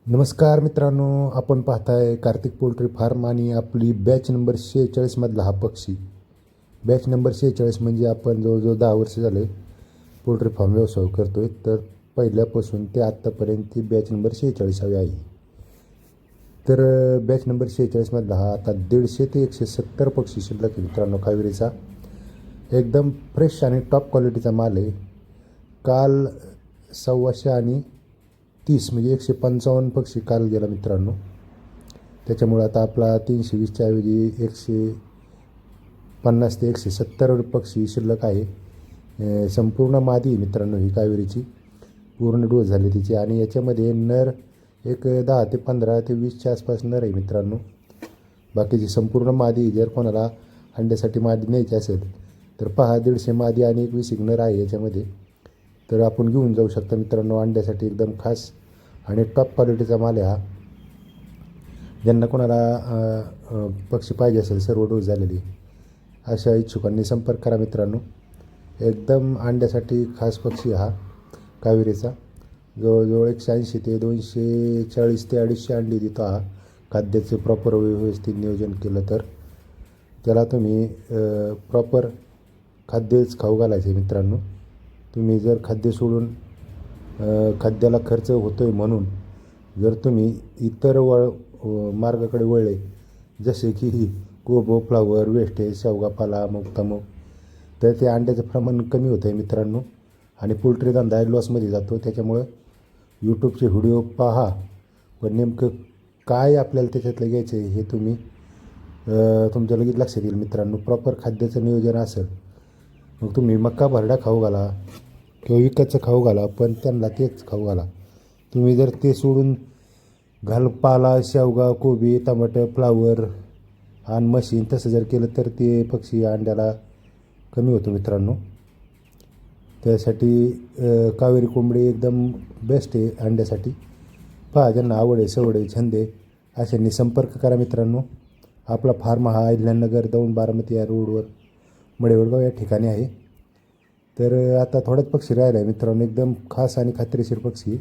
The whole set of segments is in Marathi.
नमस्कार मित्रांनो, आपण पाहताय कार्तिक पोल्ट्री फार्म आणि आपली बॅच नंबर 46मधला हा पक्षी. बॅच नंबर 46 म्हणजे आपण जवळजवळ 10 वर्ष झाले पोल्ट्री फार्म व्यवसाय करतोय. तर पहिल्यापासून ते आत्तापर्यंत ती बॅच नंबर 46वी आहे. तर बॅच नंबर 46मधला हा आता 150 ते 170 पक्षी शिल्लक आहे मित्रांनो. कावेरीचा एकदम फ्रेश आणि टॉप क्वालिटीचा माल आहे. काल 125 आणि 30 म्हणजे 155 पक्षी काल गेला मित्रांनो. त्याच्यामुळे आता आपला 320च्या ऐवजी 150 ते 170 पक्षी शिल्लक आहे. संपूर्ण मादी मित्रांनो ही कावेरीची. पूर्ण डोस झाले तिचे आणि याच्यामध्ये नर एक 10 ते 15 ते 20च्या आसपास नर आहे मित्रांनो. बाकीची संपूर्ण मादी. जर कोणाला अंड्यासाठी मादी न्यायची असेल तर पहा, 150 मादी आणि 21 नर आहे याच्यामध्ये. तर आपण घेऊन जाऊ शकता मित्रांनो. अंड्यासाठी एकदम खास आणि टॉप क्वालिटीचा माल आहे हा. ज्यांना कोणाला पक्षी पाहिजे असेल सर्व डोस झालेली अशा इच्छुकांनी संपर्क करा मित्रांनो. एकदम अंड्यासाठी खास पक्षी हा कावेरीचा. जवळजवळ 180 ते 240 ते 250 अंडी देतो हा. खाद्याचे प्रॉपर व्यवस्थित नियोजन केलं तर. त्याला तुम्ही प्रॉपर खाद्यच खाऊ घालायचे मित्रांनो. तुम्ही जर खाद्य सोडून खाद्याला खर्च होतो आहे म्हणून जर तुम्ही इतर मार्गाकडे वळले, जसे की कोबो, फ्लावर, वेस्टेज, शेवगापाला, मुक्तामुग, तर ते अंड्याचं प्रमाण कमी होतं आहे मित्रांनो. आणि पोल्ट्री धंदा लॉसमध्ये जातो. त्याच्यामुळं यूट्यूबचे व्हिडिओ पहा, पण नेमकं काय आपल्याला त्याच्यातलं घ्यायचं आहे हे तुम्ही तुमच्या लगेच लक्षात येईल मित्रांनो. प्रॉपर खाद्याचं नियोजन असेल मग तुम्ही मका भरडा खाऊ घाला किंवा विकतचं खाऊ घाला, पण त्यांना तेच खाऊ घाला. तुम्ही जर ते सोडून पाला, शेवगा, कोबी, टमाटर, फ्लावर आणि मशीन तसं जर केलं तर ते पक्षी अंड्याला कमी होतो मित्रांनो. त्यासाठी कावेरी कोंबडी एकदम बेस्ट आहे अंड्यासाठी. पहा, ज्यांना आवड आहे, सवड आहे, छंद आहे अशांनी संपर्क करा मित्रांनो. आपला फार्म हा अहिल्यानगर दौंड बारामती या रोडवर मडेवडगाव या ठिकाणी आहे. तर आता थोड्याच पक्षी राहिला आहे मित्रांनो. एकदम खास आणि खात्रीशीर पक्षी.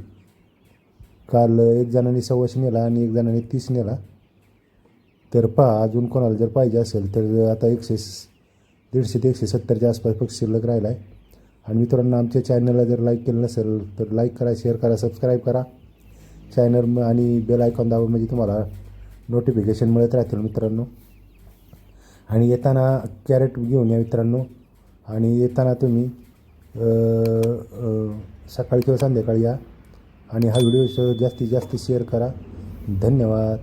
काल एक जणांनी 125 नेला आणि एक जणांनी 30 नेला. तर पहा, अजून कोणाला जर पाहिजे असेल तर आता 150 ते 170च्या आसपास पक्षी शिल्लक राहिला आहे. आणि मित्रांनो, आमच्या चॅनलला जर लाईक केलं नसेल तर लाईक करा, शेअर करा, सबस्क्राईब करा चॅनल आणि बेल आयकॉन दाबा, म्हणजे तुम्हाला नोटिफिकेशन मिळत राहतील मित्रांनो. आणि येताना कॅरेट घेऊन या मित्रांनो. आणि येताना तुम्ही सकाळी किंवा संध्याकाळी या. आणि हा व्हिडिओ जास्तीत जास्त शेअर करा. धन्यवाद.